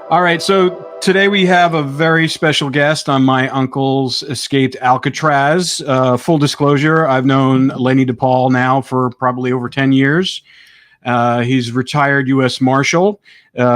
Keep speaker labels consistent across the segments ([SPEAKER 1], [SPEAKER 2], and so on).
[SPEAKER 1] All right, so today we have a very special guest on my uncle's escaped Alcatraz. Full disclosure, I've known Lenny DePaul now for probably over 10 years. He's retired U.S. Marshal.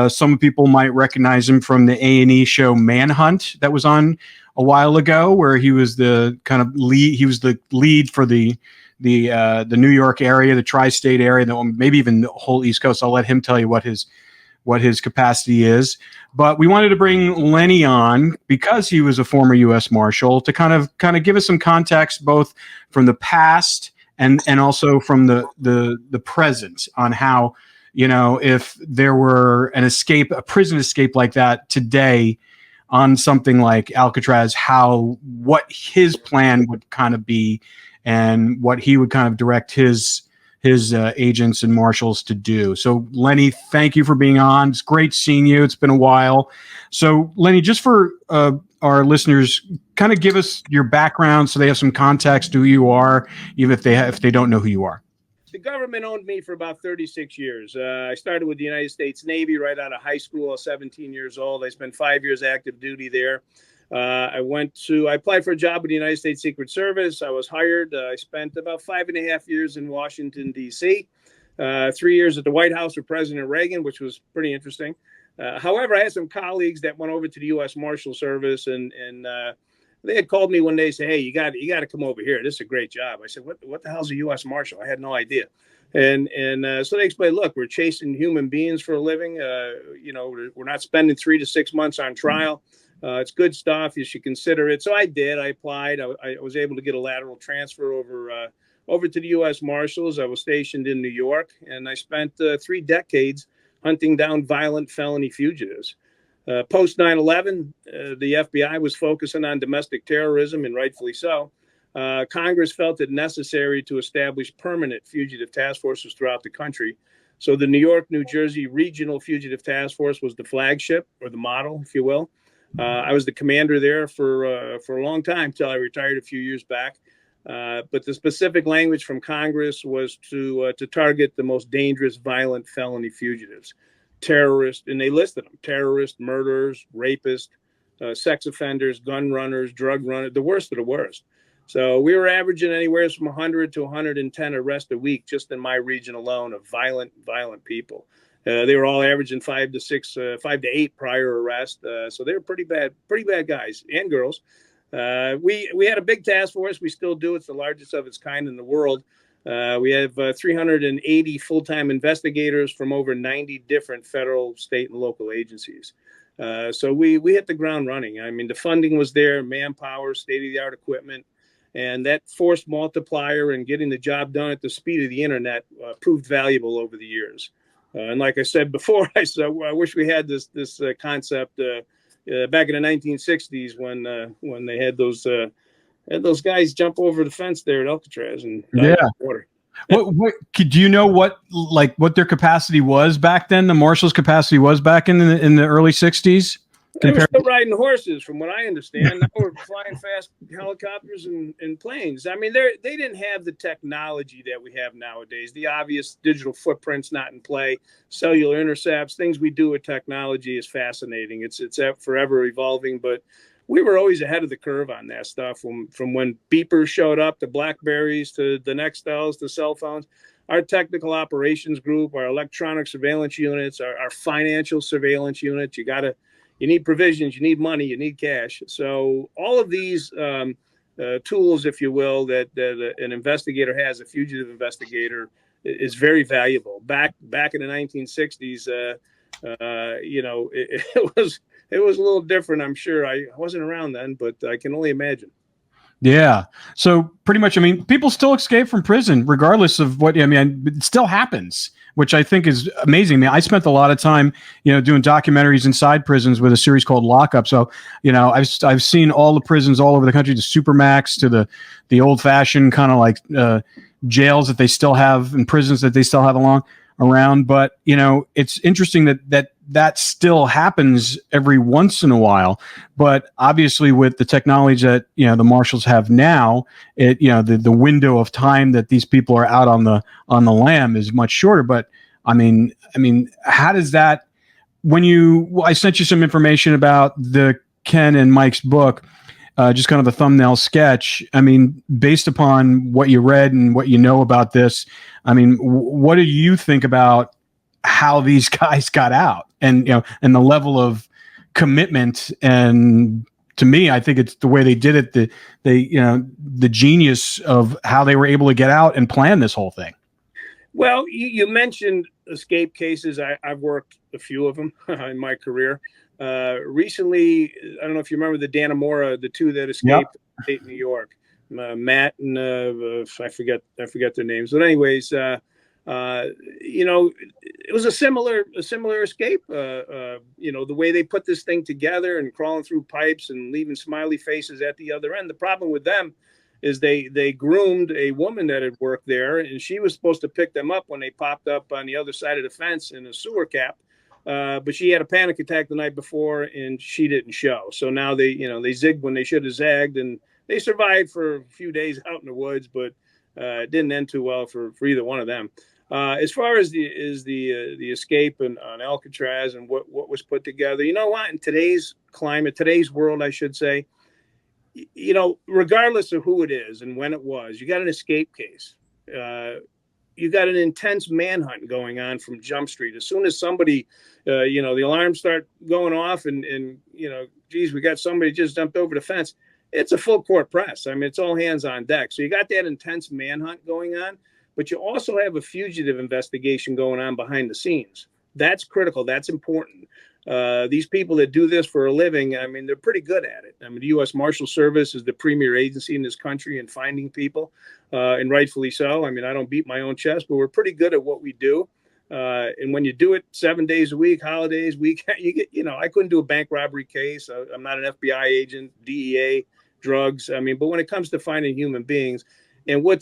[SPEAKER 1] Some people might recognize him from the A&E show Manhunt that was on a while ago, where he was the kind of lead. He was the lead for the New York area, the tri-state area, maybe even the whole East Coast. I'll let him tell you what his capacity is. But we wanted to bring Lenny on because he was a former U.S. Marshal to kind of give us some context, both from the past and also from the present, on how, if there were a prison escape like that today on something like Alcatraz, what his plan would kind of be and what he would kind of direct his agents and marshals to do. So Lenny, thank you for being on. It's great seeing you. It's been a while. So Lenny, just for our listeners, kind of give us your background so they have some context to who you are, even if they don't know who you are.
[SPEAKER 2] The government owned me for about 36 years. I started with the United States Navy right out of high school. I was 17 years old. I spent 5 years active duty there. I applied for a job with the United States Secret Service. I was hired. I spent about 5.5 years in Washington, D.C., 3 years at the White House with President Reagan, which was pretty interesting. However, I had some colleagues that went over to the U.S. Marshal Service, and they had called me one day and said, "Hey, you got to come over here. This is a great job." I said, "What the hell's a U.S. Marshal?" I had no idea. And so they explained, "Look, we're chasing human beings for a living. We're not spending 3 to 6 months on trial. It's good stuff. You should consider it." So I did. I applied. I was able to get a lateral transfer over to the U.S. Marshals. I was stationed in New York, and I spent 3 decades hunting down violent felony fugitives. Post 9/11, the FBI was focusing on domestic terrorism, and rightfully so. Congress felt it necessary to establish permanent fugitive task forces throughout the country. So the New York, New Jersey Regional Fugitive Task Force was the flagship, or the model, if you will. I was the commander there for a long time, till I retired a few years back. But the specific language from Congress was to target the most dangerous, violent felony fugitives, terrorists, and they listed them: terrorists, murderers, rapists, sex offenders, gun runners, drug runners, the worst of the worst. So we were averaging anywhere from 100 to 110 arrests a week just in my region alone of violent people. They were all averaging 5 to 8 prior arrests. So they were pretty bad guys and girls. We had a big task force. We still do. It's the largest of its kind in the world. We have 380 full-time investigators from over 90 different federal, state, and local agencies. So we hit the ground running. I mean, the funding was there, manpower, state-of-the-art equipment, and that force multiplier and getting the job done at the speed of the internet proved valuable over the years. And like I said before, I wish we had this concept back in the 1960s when they had those guys jump over the fence there at Alcatraz and dive in the water.
[SPEAKER 1] Do you know what their capacity was back then? The Marshals' capacity was back in the early 60s.
[SPEAKER 2] They were still riding horses, from what I understand. Now we're flying fast helicopters and planes. I mean, they didn't have the technology that we have nowadays. The obvious digital footprint's not in play. Cellular intercepts, things we do with technology is fascinating. It's forever evolving, but we were always ahead of the curve on that stuff. From when beepers showed up, to BlackBerries, to the Nextels, to cell phones. Our technical operations group, our electronic surveillance units, our financial surveillance units, you need provisions, you need money, you need cash. So all of these tools, if you will, that an investigator has, a fugitive investigator, is very valuable. Back in the 1960s, it was a little different. I'm sure I wasn't around then, but I can only imagine.
[SPEAKER 1] Yeah. So pretty much, I mean, people still escape from prison regardless of what, it still happens, which I think is amazing. I spent a lot of time, doing documentaries inside prisons with a series called Lockup. So, I've seen all the prisons all over the country, the Supermax to the old fashioned kind of like jails that they still have and prisons that they still have around. But, it's interesting that still happens every once in a while. But obviously with the technology that, the Marshals have now, the window of time that these people are out on the lam is much shorter. But I mean, how does that I sent you some information about the Ken and Mike's book, just kind of a thumbnail sketch. I mean, based upon what you read and what you know about this, I mean, what do you think about how these guys got out, and and the level of commitment? And to me, I think it's the way they did it, the genius of how they were able to get out and plan this whole thing.
[SPEAKER 2] Well, you mentioned escape cases. I've worked a few of them in my career. Recently, I don't know if you remember the Dannemora, the two that escaped state New York, Matt and I forget their names. But anyways, it was a similar escape. The way they put this thing together and crawling through pipes and leaving smiley faces at the other end. The problem with them is they groomed a woman that had worked there, and she was supposed to pick them up when they popped up on the other side of the fence in a sewer cap. But she had a panic attack the night before, and she didn't show. So now they zigged when they should have zagged, and they survived for a few days out in the woods, but it didn't end too well for either one of them. As far as the escape on Alcatraz and what was put together, you know what? In today's climate, today's world, I should say, regardless of who it is and when it was, you got an escape case. You got an intense manhunt going on from Jump Street. As soon as somebody, the alarms start going off and geez, we got somebody just jumped over the fence. It's a full court press. I mean, it's all hands on deck. So you got that intense manhunt going on, but you also have a fugitive investigation going on behind the scenes. That's critical. That's important. These people that do this for a living, I mean, they're pretty good at it. I mean, the US Marshals Service is the premier agency in this country in finding people, and rightfully so. I mean, I don't beat my own chest, but we're pretty good at what we do. And when you do it 7 days a week, holidays, weekend, you get, I couldn't do a bank robbery case. I'm not an FBI agent, DEA, drugs. I mean, but when it comes to finding human beings, and what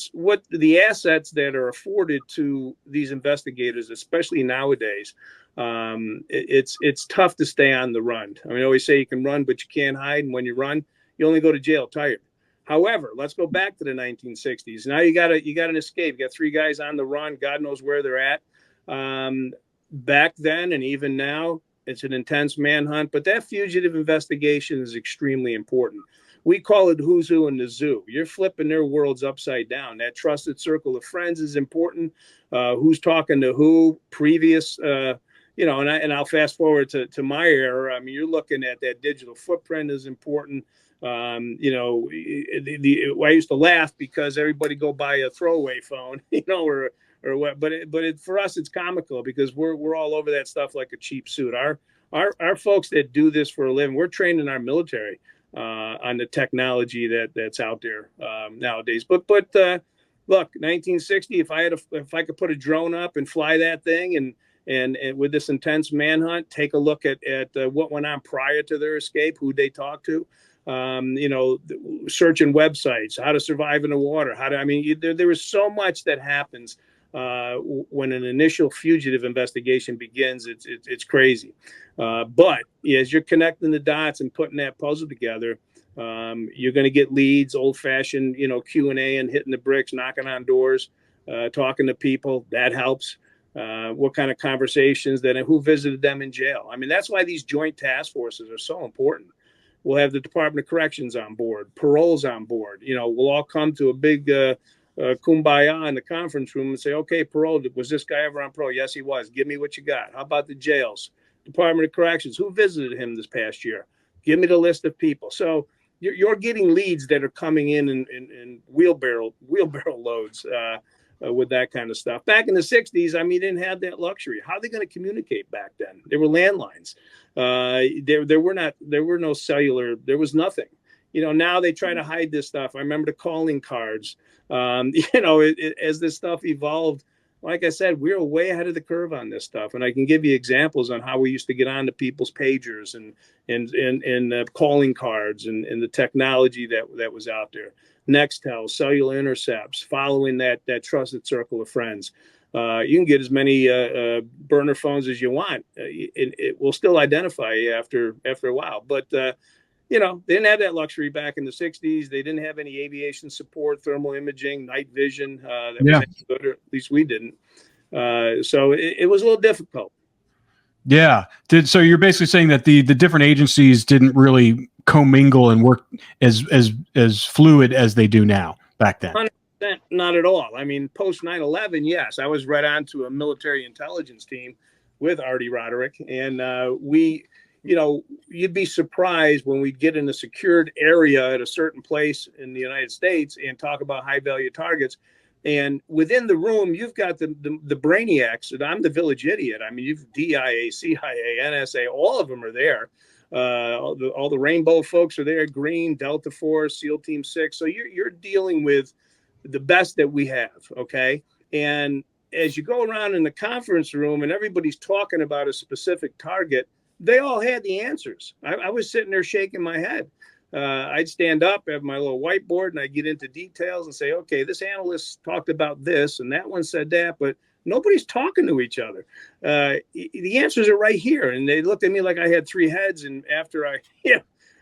[SPEAKER 2] the assets that are afforded to these investigators, especially nowadays, it's tough to stay on the run. I mean, I always say you can run, but you can't hide. And when you run, you only go to jail tired. However, let's go back to the 1960s. Now you got an escape. You got three guys on the run. God knows where they're at. Back then and even now, it's an intense manhunt. But that fugitive investigation is extremely important. We call it who's who in the zoo. You're flipping their worlds upside down. That trusted circle of friends is important. Who's talking to who, previous, and I'll fast forward to my era. I mean, you're looking at that digital footprint is important. I used to laugh because everybody go buy a throwaway phone, or what. But for us, it's comical because we're all over that stuff like a cheap suit. Our folks that do this for a living, we're trained in our military on the technology that's out there nowadays. But look, 1960. If I could put a drone up and fly that thing, and with this intense manhunt, take a look at what went on prior to their escape, who they talked to, searching websites, how to survive in the water, there was so much that happens when an initial fugitive investigation begins. It's crazy. But as you're connecting the dots and putting that puzzle together, you're going to get leads, old-fashioned, Q&A and hitting the bricks, knocking on doors, talking to people. That helps. What kind of conversations and who visited them in jail. I mean, that's why these joint task forces are so important. We'll have the Department of Corrections on board, paroles on board. We'll all come to a big kumbaya in the conference room and say, okay, parole, was this guy ever on parole? Yes, he was. Give me what you got. How about the jails? Department of Corrections, who visited him this past year? Give me the list of people. So you're getting leads that are coming in wheelbarrow loads with that kind of stuff. Back in the 60s, I mean, they didn't have that luxury. How are they going to communicate back then? There were landlines. There were no cellular. There was nothing. Now they try to hide this stuff. I remember the calling cards. As this stuff evolved, like I said, we were way ahead of the curve on this stuff. And I can give you examples on how we used to get onto people's pagers and calling cards and the technology that was out there. Nextel, cellular intercepts, following that trusted circle of friends. You can get as many burner phones as you want. It will still identify you after a while. But they didn't have that luxury back in the 60s. They didn't have any aviation support, thermal imaging, night vision. Was good, or at least we didn't. So it was a little difficult.
[SPEAKER 1] Yeah. So you're basically saying that the different agencies didn't really commingle and work as fluid as they do now back then.
[SPEAKER 2] 100%, not at all. I mean, post 9/11, yes, I was right on to a military intelligence team with Artie Roderick, and we, you'd be surprised when we get in a secured area at a certain place in the United States and talk about high value targets. And within the room, you've got the brainiacs, and I'm the village idiot. I mean, you've DIA, CIA, NSA, all of them are there. All the Rainbow folks are there, Green, Delta Force, SEAL Team 6. So you're dealing with the best that we have, okay? And as you go around in the conference room and everybody's talking about a specific target, they all had the answers. I was sitting there shaking my head. I'd stand up, have my little whiteboard, and I'd get into details and say, okay, this analyst talked about this, and that one said that, but nobody's talking to each other. The answers are right here. And they looked at me like I had three heads. And after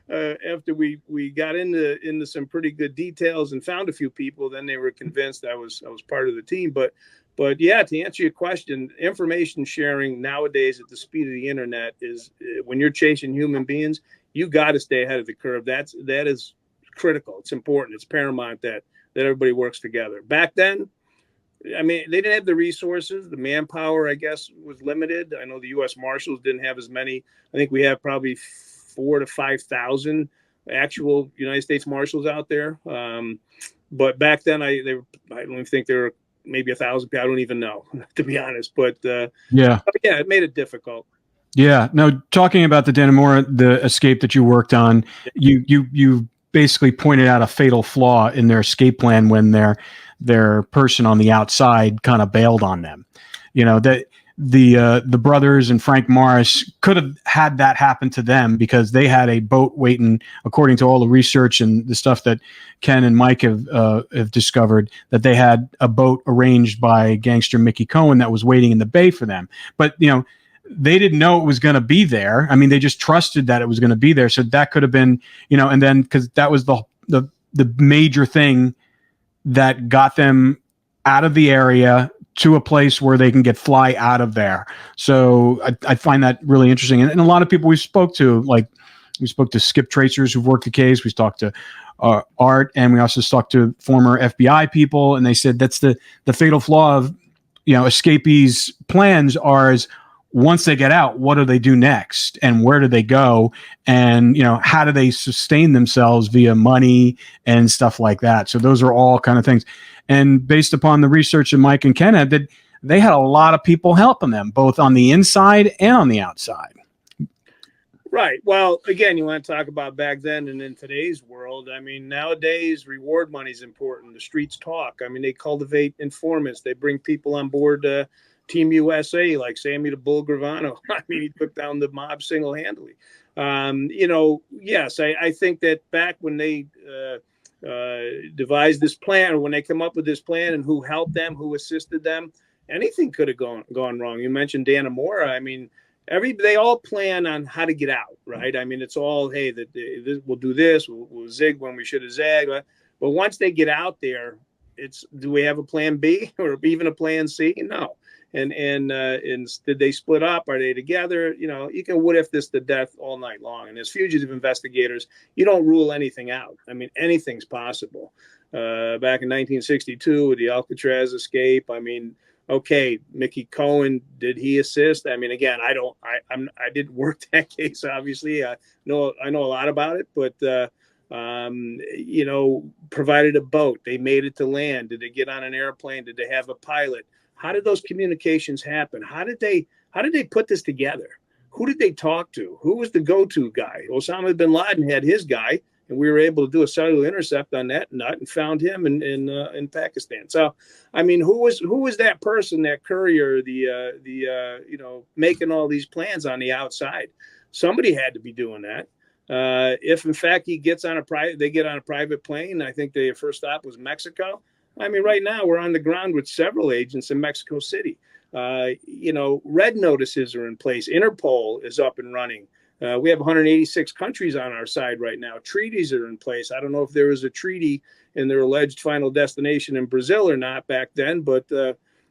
[SPEAKER 2] after we got into some pretty good details and found a few people, then they were convinced I was part of the team. But yeah, to answer your question, information sharing nowadays at the speed of the internet is, when you're chasing human beings, you got to stay ahead of the curve. That is critical. It's important. It's paramount that everybody works together. Back then, I mean, they didn't have the resources. The manpower, I guess, was limited. I know the US Marshals didn't have as many. I think we have probably 4,000 to 5,000 actual United States Marshals out there. But back then, I don't even think there were maybe 1,000 people. I don't even know, to be honest. But yeah, it made it difficult.
[SPEAKER 1] Yeah. No, talking about the Dannemora, the escape that you worked on, you basically pointed out a fatal flaw in their escape plan when their person on the outside kind of bailed on them. That the brothers and Frank Morris could have had that happen to them because they had a boat waiting, according to all the research and the stuff that Ken and Mike have discovered, that they had a boat arranged by gangster Mickey Cohen that was waiting in the bay for them. But, they didn't know it was going to be there. I mean, they just trusted that it was going to be there. So that could have been, and then because that was the major thing that got them out of the area to a place where they can fly out of there. So I find that really interesting. And a lot of people we spoke to skip tracers who've worked the case. We talked to Art, and we also talked to former FBI people. And they said that's the fatal flaw of, escapees' plans are is, once they get out, what do they do next, and where do they go, and how do they sustain themselves via money and stuff like that. So those are all kind of things. And based upon the research that Mike and Ken had, they had a lot of people helping them, both on the inside and on the outside.
[SPEAKER 2] Right. Well, again, you want to talk about back then and in today's world. I mean, nowadays, reward money is important. The streets talk. I mean, they cultivate informants. They bring people on board Team USA, like Sammy the Bull Gravano. I mean, he took down the mob single-handedly. Yes, I think that back when they devised this plan, or when they come up with this plan, and who helped them, who assisted them, anything could have gone wrong. You mentioned Dannemora. I mean, they all plan on how to get out, right? I mean, it's all, hey, we'll do this, we'll zig when we should have zagged. But once they get out there, do we have a plan B or even a plan C? No. And did they split up? Are they together? You can what if this to death all night long. And as fugitive investigators, you don't rule anything out. I mean, anything's possible. Back in 1962 with the Alcatraz escape, I mean, okay, Mickey Cohen, did he assist? I mean, again, I didn't work that case, obviously. I know a lot about it, but provided a boat. They made it to land. Did they get on an airplane? Did they have a pilot? How did those communications happen? How did they put this together? Who did they talk to? Who was the go-to guy? Osama bin Laden had his guy, and we were able to do a cellular intercept on that nut and found him in Pakistan. So, I mean, who was that person, that courier, making all these plans on the outside? Somebody had to be doing that. If in fact they get on a private plane, I think their first stop was Mexico. I mean, right now we're on the ground with several agents in Mexico City. Red notices are in place. Interpol is up and running. We have 186 countries on our side right now. Treaties are in place. I don't know if there was a treaty in their alleged final destination in Brazil or not back then, but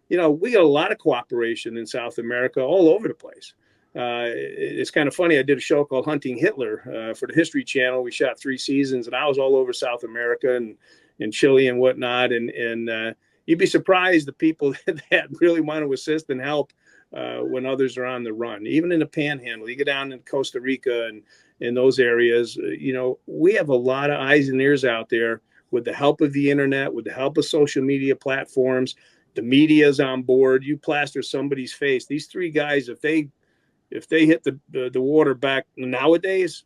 [SPEAKER 2] we got a lot of cooperation in South America all over the place. It's kind of funny. I did a show called Hunting Hitler for the History Channel. We shot 3 seasons, and I was all over South America and Chile and whatnot. And you'd be surprised the people that really want to assist and help when others are on the run. Even in the Panhandle, you go down in Costa Rica and in those areas, we have a lot of eyes and ears out there with the help of the internet, with the help of social media platforms. The media's on board. You plaster somebody's face. These 3 guys, if they hit the water back nowadays,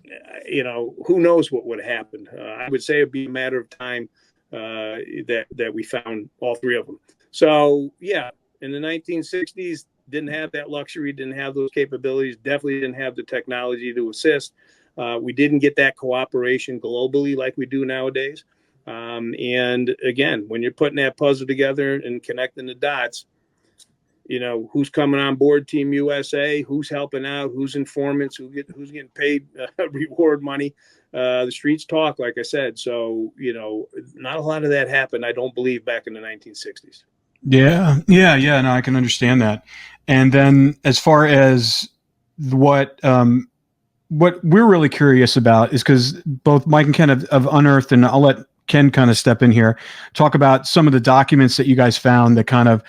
[SPEAKER 2] who knows what would have happened. I would say it'd be a matter of time that we found all 3 of them. So yeah, in the 1960s, didn't have that luxury, didn't have those capabilities, definitely didn't have the technology to assist. We didn't get that cooperation globally like we do nowadays. And again, when you're putting that puzzle together and connecting the dots, who's coming on board Team USA, who's helping out, who's informants, who's getting paid reward money. The streets talk, like I said. So, not a lot of that happened, I don't believe, back in the 1960s.
[SPEAKER 1] Yeah. No, I can understand that. And then as far as what we're really curious about is because both Mike and Ken have unearthed, and I'll let Ken kind of step in here, talk about some of the documents that you guys found that kind of,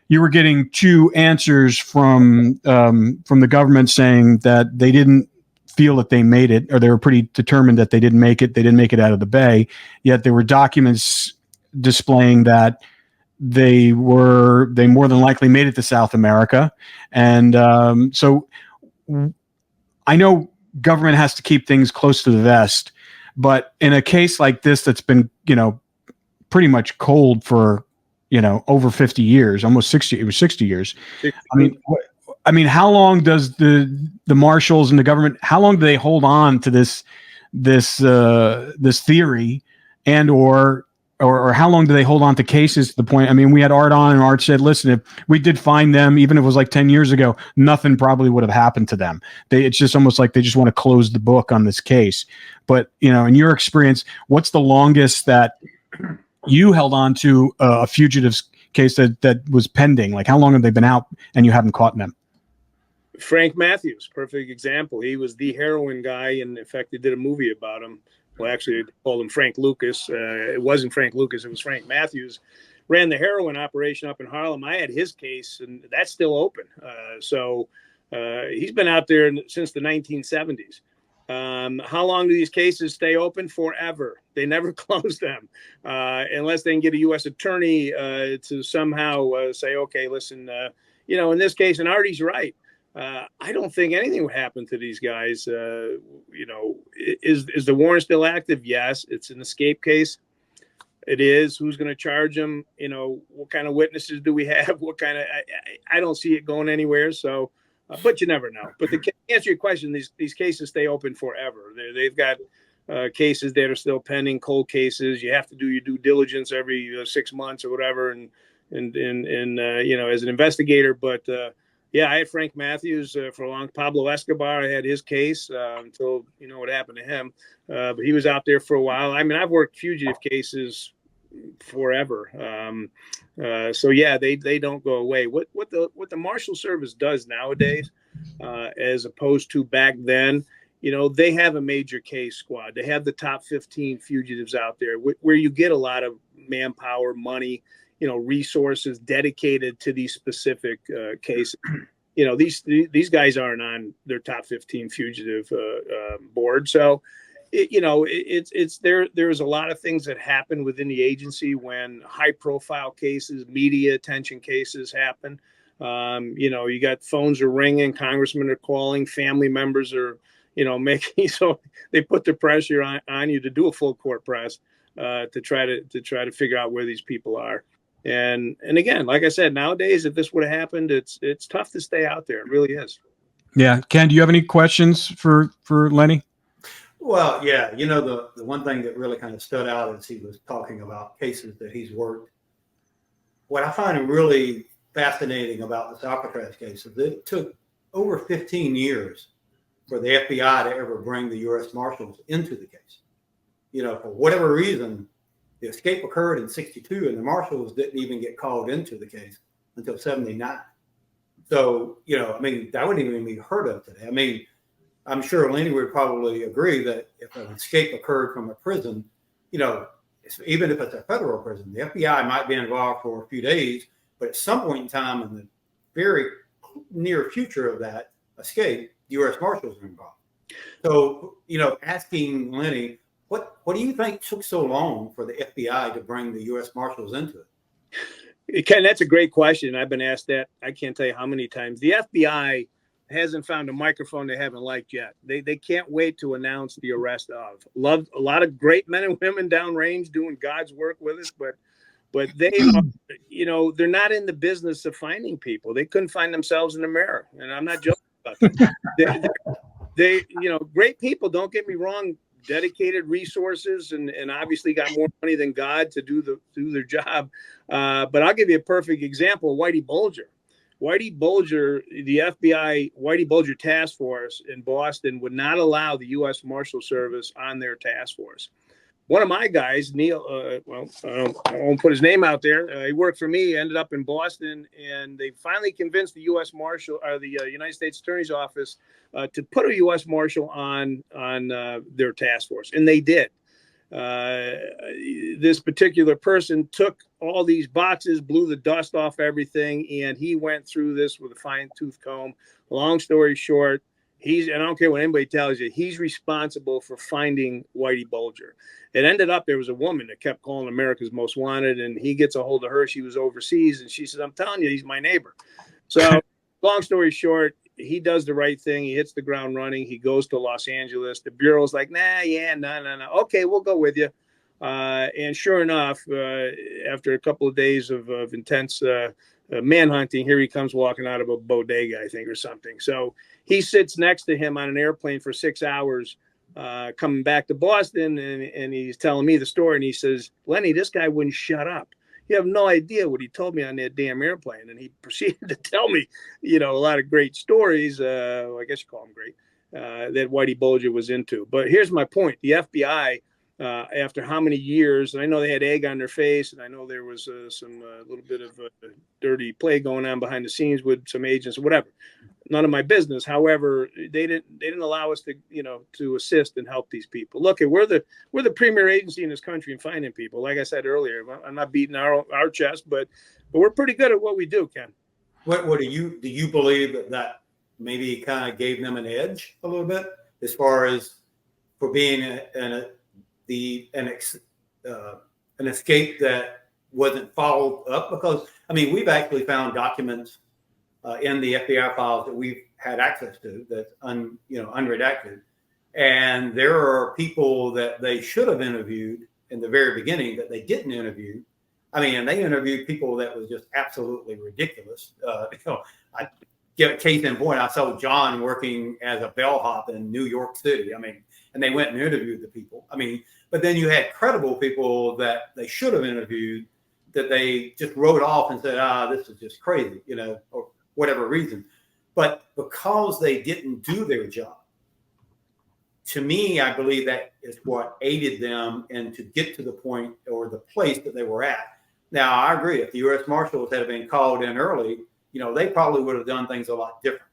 [SPEAKER 1] you were getting 2 answers from the government saying that they didn't feel that they made it, or they were pretty determined that they didn't make it. They didn't make it out of the bay. Yet there were documents displaying that they more than likely made it to South America. And so I know government has to keep things close to the vest, but in a case like this that's been, pretty much cold for, over 50 years, almost 60, it was 60 years. I mean, how long does the marshals and the government, how long do they hold on to this theory, and or how long do they hold on to cases to the point? I mean, we had Art on, and Art said, listen, if we did find them, even if it was like 10 years ago, nothing probably would have happened to them. It's just almost like they just want to close the book on this case. But, in your experience, what's the longest that you held on to a fugitives case that was pending? Like, how long have they been out and you haven't caught them?
[SPEAKER 2] Frank Matthews, perfect example. He was the heroin guy, and in fact, they did a movie about him. Well, actually, they called him Frank Lucas. It wasn't Frank Lucas. It was Frank Matthews. Ran the heroin operation up in Harlem. I had his case, and that's still open. So he's been out there since the 1970s. How long do these cases stay open? Forever. They never close them unless they can get a U.S. attorney to somehow say, okay, listen, in this case, and Artie's right. I don't think anything would happen to these guys. Is the warrant still active? Yes. It's an escape case. It is. Who's going to charge them? What kind of witnesses do we have? What kind of? I don't see it going anywhere. So, but you never know. But to answer your question, these cases stay open forever. They've got cases that are still pending, cold cases. You have to do your due diligence every 6 months or whatever, and as an investigator. But yeah, I had Frank Matthews for a long. Pablo Escobar, I had his case until what happened to him. But he was out there for a while. I mean, I've worked fugitive cases forever. So yeah, they don't go away. What the Marshal Service does nowadays, as opposed to back then, they have a major case squad. They have the top 15 fugitives out there where you get a lot of manpower, money, resources dedicated to these specific cases. These guys aren't on their top 15 fugitive board. So, it's there. There's a lot of things that happen within the agency when high profile cases, media attention cases happen. You got phones are ringing, congressmen are calling, family members are, making, so they put the pressure on you to do a full court press to try to figure out where these people are. And again, like I said, nowadays, if this would have happened, it's tough to stay out there. It really is.
[SPEAKER 1] Yeah. Ken, do you have any questions for Lenny?
[SPEAKER 3] Well, yeah, the one thing that really kind of stood out as he was talking about cases that he's worked. What I find really fascinating about this Alcatraz case is that it took over 15 years for the FBI to ever bring the US Marshals into the case. For whatever reason, the escape occurred in 62, and the Marshals didn't even get called into the case until 79. So, I mean, that wouldn't even be heard of today. I mean, I'm sure Lenny would probably agree that if an escape occurred from a prison, even if it's a federal prison, the FBI might be involved for a few days, but at some point in time in the very near future of that escape, the U.S. Marshals are involved. So, asking Lenny, what do you think took so long for the FBI to bring the U.S. Marshals into it?
[SPEAKER 2] Ken, that's a great question. I've been asked that. I can't tell you how many times. The FBI hasn't found a microphone they haven't liked yet. They can't wait to announce the arrest of. Loved a lot of great men and women downrange doing God's work with us, but they are, they're not in the business of finding people. They couldn't find themselves in the mirror, and I'm not joking about that. They great people. Don't get me wrong. Dedicated resources and obviously got more money than God to do their job. But I'll give you a perfect example. Whitey Bulger, the FBI Whitey Bulger Task Force in Boston would not allow the U.S. Marshal Service on their task force. One of my guys, Neil, I won't put his name out there. He worked for me, ended up in Boston, and they finally convinced the U.S. Marshal, or the United States Attorney's Office, to put a U.S. Marshal on their task force, and they did. This particular person took all these boxes, blew the dust off everything, and he went through this with a fine-tooth comb. Long story short, and I don't care what anybody tells you, he's responsible for finding Whitey Bulger. It ended up there was a woman that kept calling America's Most Wanted, and he gets a hold of her. She was overseas, and she says, "I'm telling you, he's my neighbor." So, long story short, he does the right thing. He hits the ground running. He goes to Los Angeles. The bureau's like, no. Okay, we'll go with you. And sure enough, after a couple of days of intense manhunting, here he comes walking out of a bodega, I think, or something. So he sits next to him on an airplane for 6 hours, coming back to Boston, and he's telling me the story. And he says, "Lenny, this guy wouldn't shut up. You have no idea what he told me on that damn airplane." And he proceeded to tell me, a lot of great stories. I guess you call them great, that Whitey Bulger was into. But here's my point. The FBI, after how many years, and I know they had egg on their face, and I know there was some little bit of dirty play going on behind the scenes with some agents or whatever. None of my business. However, they didn't allow us to, to assist and help these people. Look, we're the premier agency in this country in finding people. Like I said earlier, I'm not beating our chest, but we're pretty good at what we do, Ken.
[SPEAKER 3] What do you believe that maybe kind of gave them an edge a little bit as far as for being an escape that wasn't followed up? Because I mean, we've actually found documents in the FBI files that we've had access to that's unredacted, and there are people that they should have interviewed in the very beginning that they didn't interview. I mean, and they interviewed people that was just absolutely ridiculous. I get a case in point. I saw John working as a bellhop in New York City. I mean, and they went and interviewed the people. I mean, but then you had credible people that they should have interviewed that they just wrote off and said, this is just crazy, or whatever reason. But because they didn't do their job, to me, I believe that is what aided them and to get to the point or the place that they were at. Now, I agree. If the U.S. Marshals had been called in early, they probably would have done things a lot different.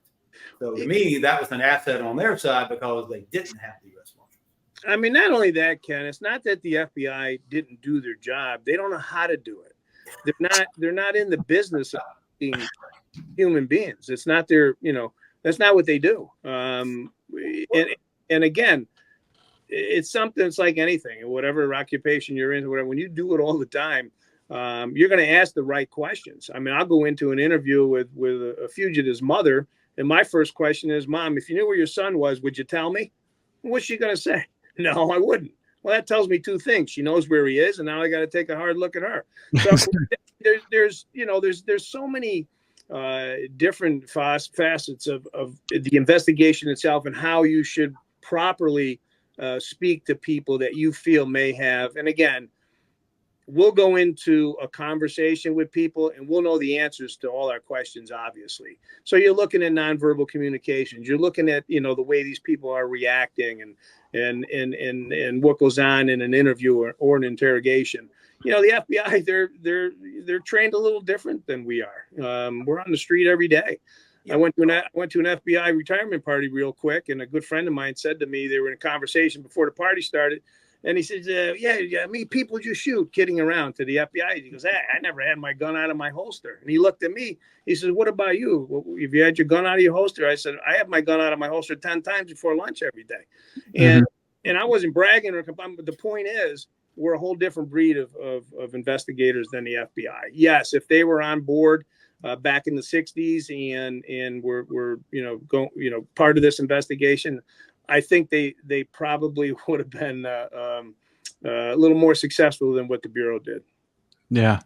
[SPEAKER 3] So to me, that was an asset on their side because they didn't have the U.S. Marshals.
[SPEAKER 2] I mean, not only that, Ken, it's not that the FBI didn't do their job. They don't know how to do it. They're not in the business of being human beings. It's not their, that's not what they do. And again, it's something. It's like anything, whatever occupation you're in, whatever. When you do it all the time, you're going to ask the right questions. I mean, I'll go into an interview with a fugitive's mother, and my first question is, "Mom, if you knew where your son was, would you tell me?" What's she going to say? No, I wouldn't. Well, that tells me two things. She knows where he is, and now I got to take a hard look at her. So there's so many different facets of the investigation itself and how you should properly speak to people that you feel may have. And again, we'll go into a conversation with people and we'll know the answers to all our questions, obviously. So you're looking at nonverbal communications. You're looking at, the way these people are reacting and what goes on in an interview or an interrogation. The FBI, they're trained a little different than we are. We're on the street every day. I went to an FBI retirement party real quick, and a good friend of mine said to me, they were in a conversation before the party started, and he says, yeah, I mean, people just shoot, kidding around to the FBI. He goes, I never had my gun out of my holster. And he looked at me. He says, what about you? Well, have you had your gun out of your holster? I said, I have my gun out of my holster 10 times before lunch every day. And I wasn't bragging, but the point is, we're a whole different breed of investigators than the FBI. Yes, if they were on board back in the 60s and were part of this investigation, I think they probably would have been a little more successful than what the Bureau did.
[SPEAKER 1] Yeah.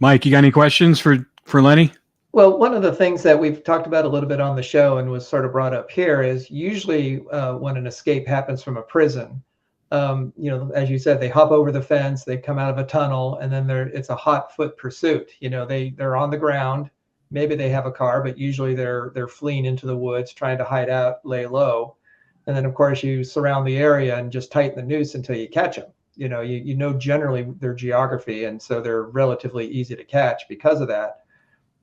[SPEAKER 1] Mike, you got any questions for Lenny?
[SPEAKER 4] Well, one of the things that we've talked about a little bit on the show and was sort of brought up here is usually when an escape happens from a prison, as you said, they hop over the fence, they come out of a tunnel, and then it's a hot foot pursuit. They're on the ground. Maybe they have a car, but usually they're fleeing into the woods, trying to hide out, lay low. And then, of course, you surround the area and just tighten the noose until you catch them. You know generally their geography, and so they're relatively easy to catch because of that.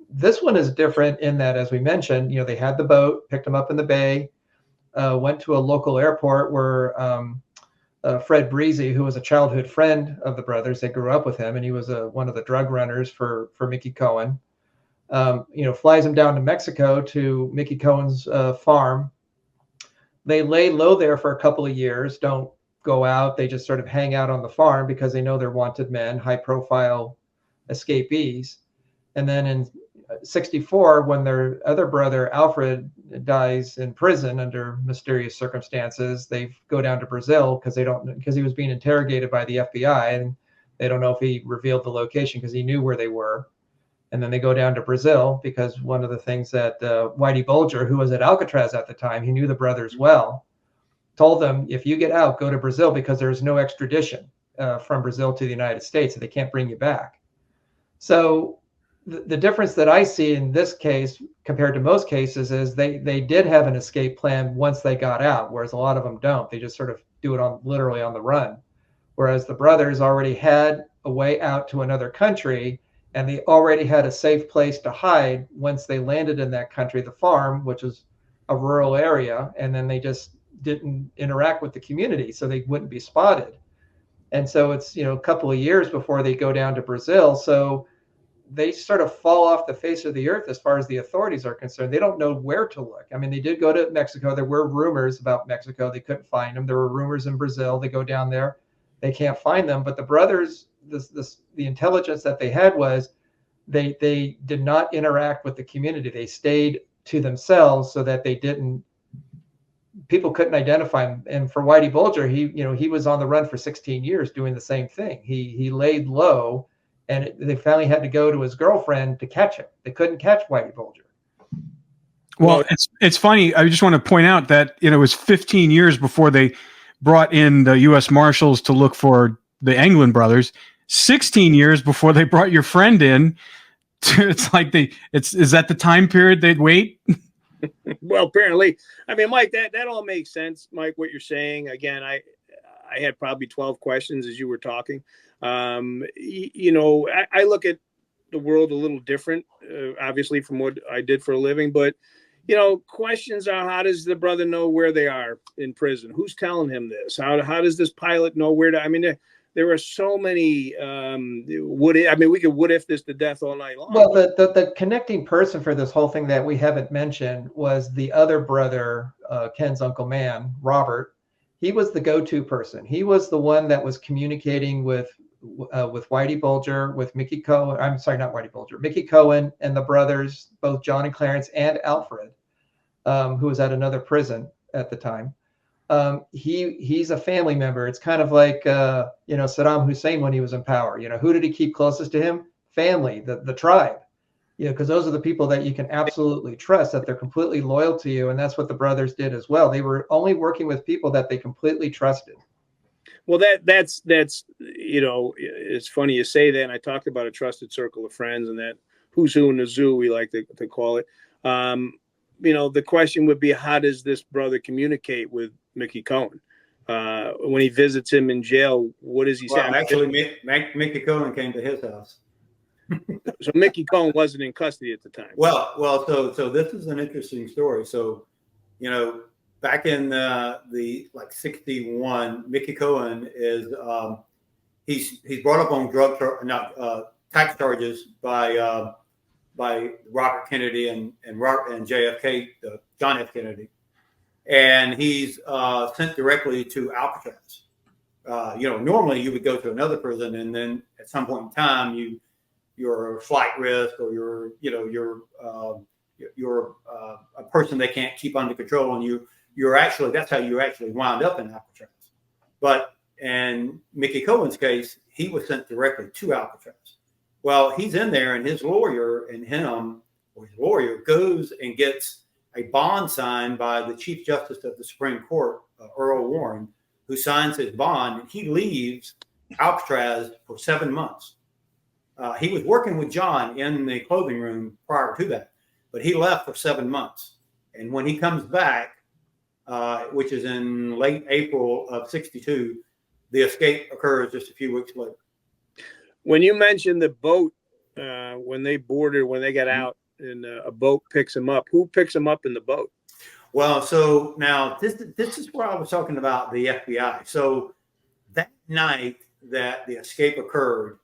[SPEAKER 4] This one is different in that, as we mentioned, they had the boat, picked them up in the bay, went to a local airport where Fred Breezy, who was a childhood friend of the brothers, they grew up with him, and he was one of the drug runners for Mickey Cohen. Flies him down to Mexico to Mickey Cohen's farm. They lay low there for a couple of years, don't go out. They just sort of hang out on the farm because they know they're wanted men, high profile escapees. And then in 64, when their other brother, Alfred, dies in prison under mysterious circumstances, they go down to Brazil because he was being interrogated by the FBI, and they don't know if he revealed the location because he knew where they were. And then they go down to Brazil because one of the things that Whitey Bulger, who was at Alcatraz at the time, he knew the brothers well, told them, if you get out, go to Brazil because there's no extradition from Brazil to the United States, so they can't bring you back. So the difference that I see in this case compared to most cases is they did have an escape plan once they got out, whereas a lot of them don't. They just sort of do it literally on the run. Whereas the brothers already had a way out to another country, and they already had a safe place to hide once they landed in that country, the farm, which is a rural area, and then they just didn't interact with the community, so they wouldn't be spotted. And so it's a couple of years before they go down to Brazil, so they sort of fall off the face of the earth as far as the authorities are concerned. They don't know where to look. I mean, they did go to Mexico. There were rumors about Mexico. They couldn't find them. There were rumors in Brazil. They go down there. They can't find them. But the brothers, the intelligence that they had was they did not interact with the community. They stayed to themselves so that people couldn't identify him. And for Whitey Bulger, he was on the run for 16 years doing the same thing. He laid low, and they finally had to go to his girlfriend to catch him. They couldn't catch Whitey Bulger.
[SPEAKER 1] Well, it's funny. I just want to point out that it was 15 years before they brought in the US Marshals to look for the Angland brothers. 16 years before they brought your friend in. It's like is that the time period they'd wait?
[SPEAKER 2] Well, apparently. I mean, Mike, that all makes sense, Mike, what you're saying. Again, I had probably 12 questions as you were talking. I look at the world a little different, obviously, from what I did for a living. But, questions are, how does the brother know where they are in prison? Who's telling him this? How does this pilot know where to? I mean, there are so many. We could what if this to death all night long.
[SPEAKER 4] Well, the connecting person for this whole thing that we haven't mentioned was the other brother, Ken's Uncle Man, Robert. He was the go-to person. He was the one that was communicating with Whitey Bulger, with Mickey Cohen. I'm sorry, not Whitey Bulger. Mickey Cohen and the brothers, both John and Clarence, and Alfred, who was at another prison at the time. He's a family member. It's kind of like Saddam Hussein when he was in power. Who did he keep closest to him? Family, the tribe. Because those are the people that you can absolutely trust, that they're completely loyal to you, and that's what the brothers did as well. They were only working with people that they completely trusted.
[SPEAKER 2] Well, that's it's funny you say that. And I talked about a trusted circle of friends, and that who's who in the zoo, we like to call it. The question would be, how does this brother communicate with Mickey Cohen when he visits him in jail? What does he say?
[SPEAKER 3] Actually, Mickey Cohen came to his house.
[SPEAKER 2] So Mickey Cohen wasn't in custody at the time.
[SPEAKER 3] Well, so this is an interesting story. So, back in the like 61, Mickey Cohen is he's brought up on tax charges by Robert Kennedy and JFK, John F. Kennedy, and he's sent directly to Alcatraz. Normally you would go to another prison, and then at some point in time you're a flight risk, or you're a person they can't keep under control, and that's how you actually wind up in Alcatraz. But in Mickey Cohen's case, he was sent directly to Alcatraz. Well, he's in there, and his lawyer goes and gets a bond signed by the Chief Justice of the Supreme Court, Earl Warren, who signs his bond, and he leaves Alcatraz for 7 months. He was working with John in the clothing room prior to that, but he left for 7 months. And when he comes back, which is in late April of 62, the escape occurs just a few weeks later.
[SPEAKER 2] When you mentioned the boat, when they got out and a boat picks them up, who picks them up in the boat?
[SPEAKER 3] Well, so now this is where I was talking about the FBI. So that night that the escape occurred,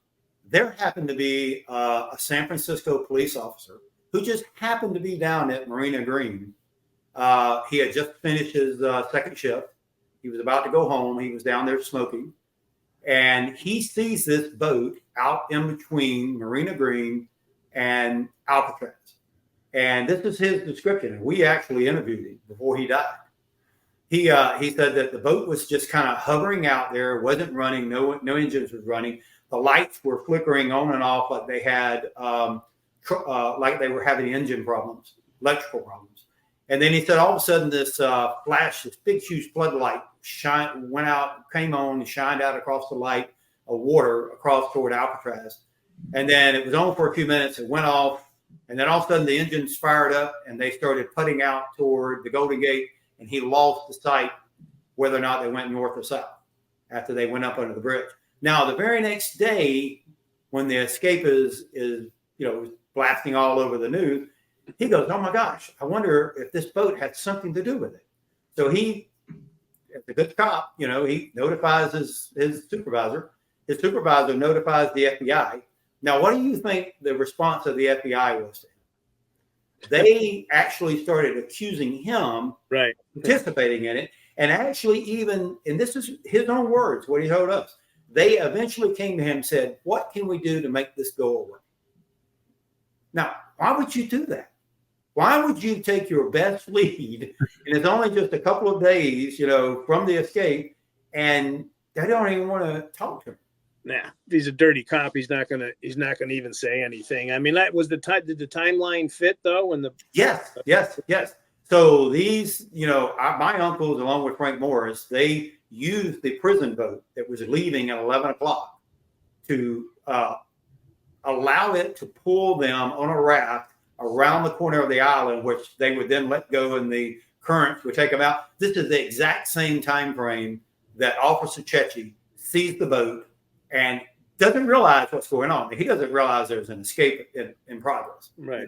[SPEAKER 3] there happened to be a San Francisco police officer who just happened to be down at Marina Green. He had just finished his second shift. He was about to go home. He was down there smoking. And he sees this boat out in between Marina Green and Alcatraz. And this is his description. And we actually interviewed him before he died. He said that the boat was just kind of hovering out there, wasn't running, no engines was running. The lights were flickering on and off like they had, like they were having engine problems, electrical problems. And then he said all of a sudden this flash, this big, huge floodlight went out, came on, and shined out across the light of water across toward Alcatraz. And then it was on for a few minutes. It went off. And then all of a sudden the engines fired up and they started putting out toward the Golden Gate. And he lost the sight whether or not they went north or south after they went up under the bridge. Now, the very next day, when the escape is blasting all over the news, he goes, "Oh my gosh, I wonder if this boat had something to do with it." So he, as a good cop, he notifies his supervisor. His supervisor notifies the FBI. Now, what do you think the response of the FBI was to him? They actually started accusing him,
[SPEAKER 2] right,
[SPEAKER 3] participating in it, and actually and this is his own words, what he told us. They eventually came to him and said, "What can we do to make this go away?" Now, why would you do that? Why would you take your best lead, and it's only just a couple of days, from the escape, and they don't even want to talk to him?
[SPEAKER 2] Nah, if he's a dirty cop, he's not gonna even say anything. I mean, that was did the timeline fit though?
[SPEAKER 3] Yes. So these, my uncles, along with Frank Morris, they used the prison boat that was leaving at 11 o'clock to allow it to pull them on a raft around the corner of the island, which they would then let go and the currents would take them out. This is the exact same time frame that Officer Chechi sees the boat and doesn't realize what's going on. He doesn't realize there's an escape in progress.
[SPEAKER 2] Right.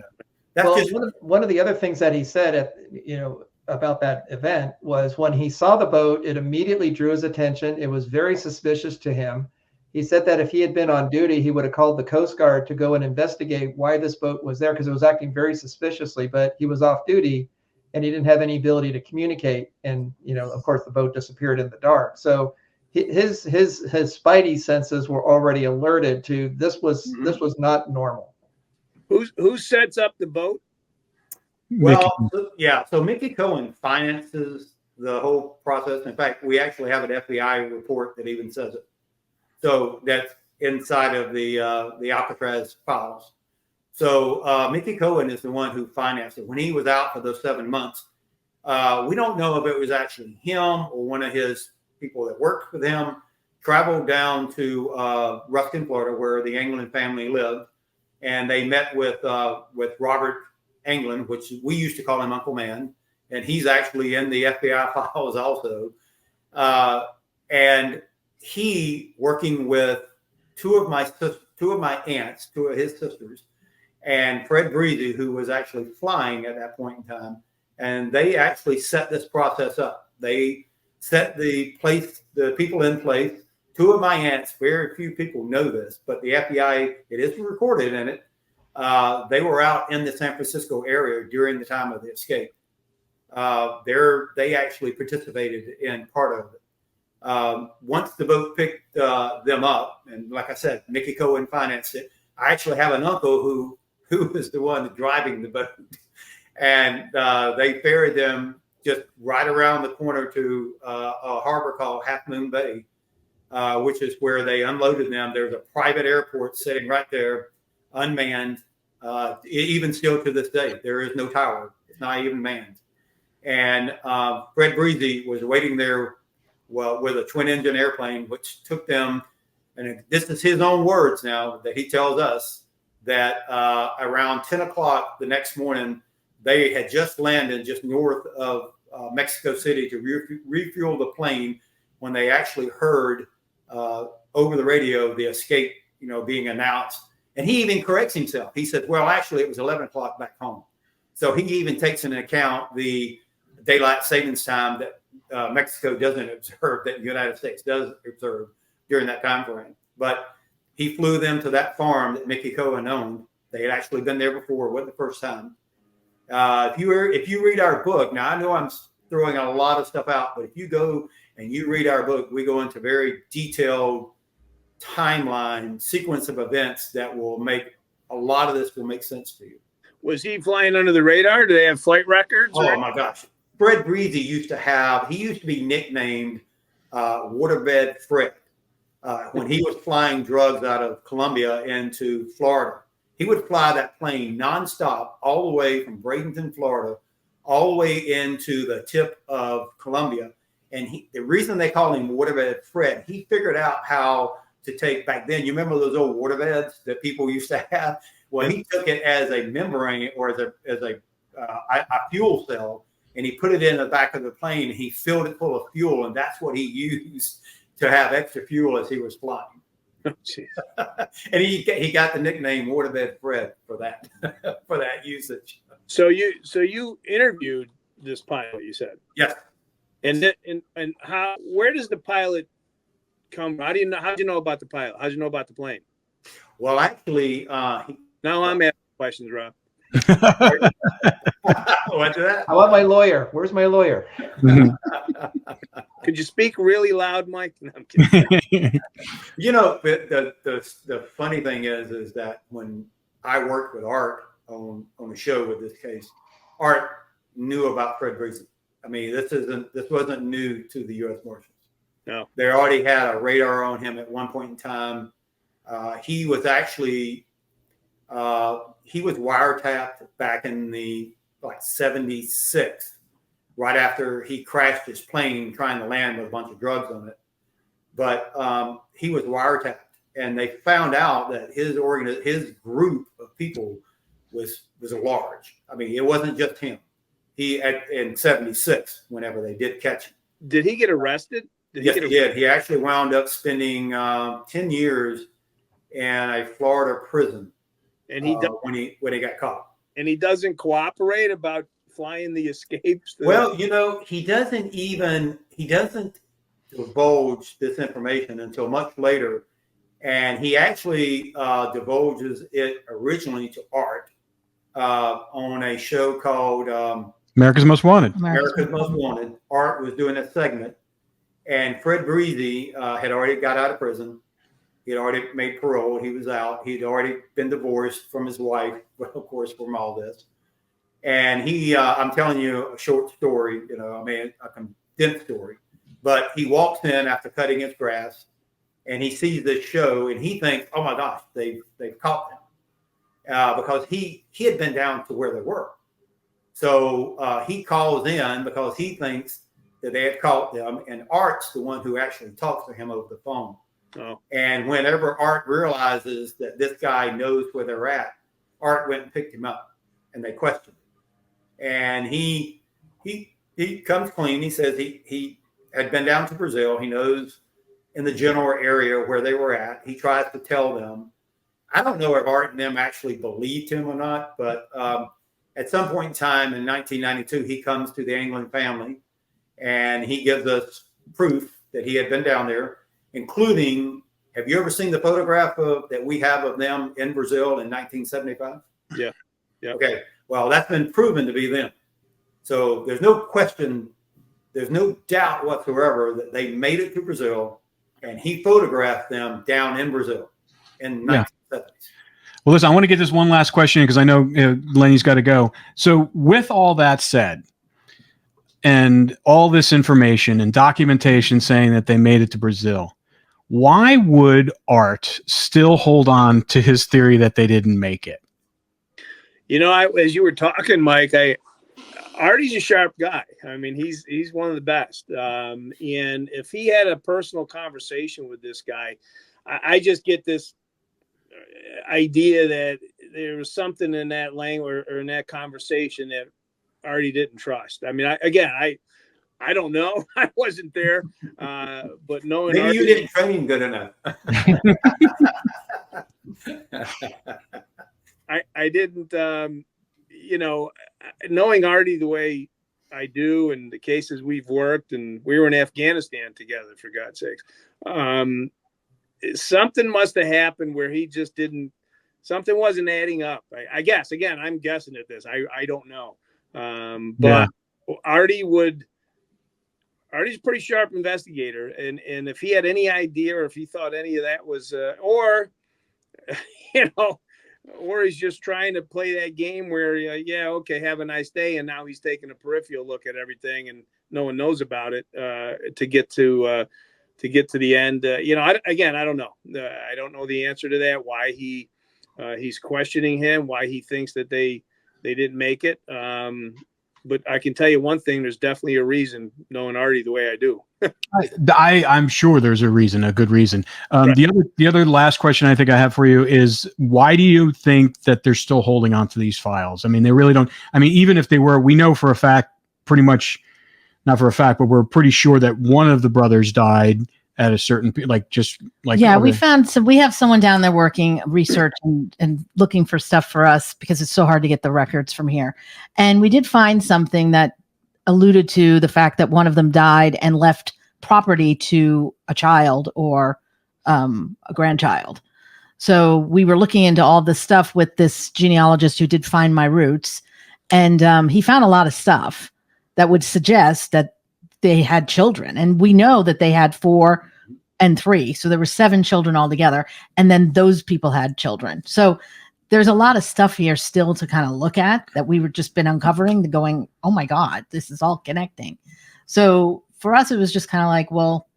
[SPEAKER 3] That's
[SPEAKER 4] one of the other things that he said about that event was when he saw the boat, it immediately drew his attention. It was very suspicious to him. He said that if he had been on duty, he would have called the Coast Guard to go and investigate why this boat was there, because it was acting very suspiciously, but he was off duty and he didn't have any ability to communicate. And, of course, the boat disappeared in the dark. So his spidey senses were already alerted to this was not normal.
[SPEAKER 2] Who sets up the boat?
[SPEAKER 3] Well, so Mickey Cohen finances the whole process. In fact, we actually have an FBI report that even says it. So that's inside of the Alcatraz files. So Mickey Cohen is the one who financed it. When he was out for those 7 months, we don't know if it was actually him or one of his people that worked with him, traveled down to Ruskin, Florida, where the Angland family lived. And they met with Robert Angland, which we used to call him Uncle Man. And he's actually in the FBI files also. And he, working with two of my two of my aunts, two of his sisters, and Fred Breezy, who was actually flying at that point in time. And they actually set this process up. They set the people in place. Two of my aunts, very few people know this, but the FBI, it is recorded in it. They were out in the San Francisco area during the time of the escape. They actually participated in part of it. Once the boat picked them up, and like I said, Mickey Cohen financed it. I actually have an uncle who was the one driving the boat, and they ferried them just right around the corner to a harbor called Half Moon Bay, which is where they unloaded them. There's a private airport sitting right there, unmanned. Even still to this day, there is no tower. It's not even manned. And Fred Breezy was waiting there, well, with a twin engine airplane, which took them, and this is his own words now that he tells us, that around 10 o'clock the next morning, they had just landed just north of Mexico City to refuel the plane when they actually heard over the radio the escape, being announced. And he even corrects himself. He said, well, actually, it was 11 o'clock back home. So he even takes into account the daylight savings time that Mexico doesn't observe, that the United States does observe during that time frame. But he flew them to that farm that Mickey Cohen owned. They had actually been there before. It wasn't the first time. If you read our book, now I know I'm throwing a lot of stuff out, but if you go and you read our book, we go into very detailed timeline sequence of events that will make a lot of this will make sense to you.
[SPEAKER 2] Was he flying under the radar? Do they have flight records?
[SPEAKER 3] Oh my gosh. Fred Breezy used to be nicknamed Waterbed Fred when he was flying drugs out of Colombia into Florida. He would fly that plane nonstop all the way from Bradenton, Florida, all the way into the tip of Colombia. And the reason they call him Waterbed Fred, he figured out how to take back then. You remember those old waterbeds that people used to have? Well, he took it as a membrane or as a fuel cell, and he put it in the back of the plane. And he filled it full of fuel, and that's what he used to have extra fuel as he was flying. Oh, and he got the nickname Waterbed Fred for that for that usage.
[SPEAKER 2] So you interviewed this pilot, you said?
[SPEAKER 3] Yes.
[SPEAKER 2] And where does the pilot come? How'd you know about the pilot? How'd you know about the plane?
[SPEAKER 3] Well, actually,
[SPEAKER 2] now I'm asking questions, Rob.
[SPEAKER 3] What's that?
[SPEAKER 4] I want my lawyer. Where's my lawyer?
[SPEAKER 2] Could you speak really loud, Mike? No, I'm kidding.
[SPEAKER 3] The funny thing is that when I worked with Art on the show with this case, Art knew about Fred Breezy. I mean, this wasn't new to the US Marshals.
[SPEAKER 2] No,
[SPEAKER 3] they already had a radar on him at one point in time. He was actually he was wiretapped back in the 76, right after he crashed his plane trying to land with a bunch of drugs on it. But he was wiretapped, and they found out that his group of people was large. I mean, it wasn't just him. In 76, whenever they did catch him.
[SPEAKER 2] Did he get arrested?
[SPEAKER 3] Yes, he did. He actually wound up spending 10 years in a Florida prison.
[SPEAKER 2] And he
[SPEAKER 3] when he got caught.
[SPEAKER 2] And he doesn't cooperate about flying the escapes.
[SPEAKER 3] Well, he doesn't divulge this information until much later, and he actually divulges it originally to Art on a show called
[SPEAKER 1] America's Most Wanted.
[SPEAKER 3] America's Most Wanted. Art was doing a segment, and Fred Breezy had already got out of prison. He had already made parole. He was out. He'd already been divorced from his wife, of course, from all this. And I'm telling you a short story, a condensed story. But he walks in after cutting his grass, and he sees this show, and he thinks, "Oh my gosh, they've caught him," because he had been down to where they were. So he calls in because he thinks that they had caught them, and Art's the one who actually talks to him over the phone.
[SPEAKER 2] Oh.
[SPEAKER 3] And whenever Art realizes that this guy knows where they're at, Art went and picked him up, and they questioned him. And he comes clean. He says he had been down to Brazil. He knows in the general area where they were at. He tries to tell them, I don't know if Art and them actually believed him or not, but at some point in time in 1992, he comes to the Angland family and he gives us proof that he had been down there, including, have you ever seen the photograph that we have of them in Brazil in 1975?
[SPEAKER 2] Yeah. Yeah.
[SPEAKER 3] Okay. Well, that's been proven to be them. So there's no question, there's no doubt whatsoever that they made it to Brazil, and he photographed them down in Brazil in 1970s.
[SPEAKER 1] Well, listen, I want to get this one last question because I know Lenny's got to go. So with all that said, and all this information and documentation saying that they made it to Brazil, why would Art still hold on to his theory that they didn't make it?
[SPEAKER 2] You know, as you were talking, Mike, Artie's a sharp guy. I mean, he's one of the best. And if he had a personal conversation with this guy, I just get this idea that there was something in that language or in that conversation that Artie didn't trust. I mean, I don't know. I wasn't there, but knowing
[SPEAKER 3] maybe
[SPEAKER 2] Artie,
[SPEAKER 3] you didn't train him good enough.
[SPEAKER 2] I didn't, you know, knowing Artie the way I do and the cases we've worked, and we were in Afghanistan together, for God's sakes. Something must have happened where he just didn't, something wasn't adding up. I guess, again, I'm guessing at this. I don't know. But Artie's a pretty sharp investigator. And if he had any idea or if he thought any of that was, or, you know, or he's just trying to play that game where, yeah, okay, have a nice day. And now he's taking a peripheral look at everything and no one knows about it to get to the end. You know, I don't know. I don't know the answer to that, why he's questioning him, why he thinks that they didn't make it. But I can tell you one thing, there's definitely a reason, knowing Artie the way I do.
[SPEAKER 1] I'm sure there's a reason, a good reason.
[SPEAKER 2] Right.
[SPEAKER 1] The other last question I think I have for you is, why do you think that they're still holding on to these files? I mean, they really don't. I mean, even if they were, we know for a fact, pretty much, not for a fact, but we're pretty sure that one of the brothers died at a certain,
[SPEAKER 5] yeah, we have someone down there working research and looking for stuff for us because it's so hard to get the records from here. And we did find something that alluded to the fact that one of them died and left property to a child or a grandchild. So we were looking into all this stuff with this genealogist who did Find My Roots. And he found a lot of stuff that would suggest that they had children, and we know that they had 4 and 3. So there were 7 children altogether. And then those people had children. So there's a lot of stuff here still to kind of look at that we were just been uncovering, going, oh my God, this is all connecting. So for us, it was just kind of like, well,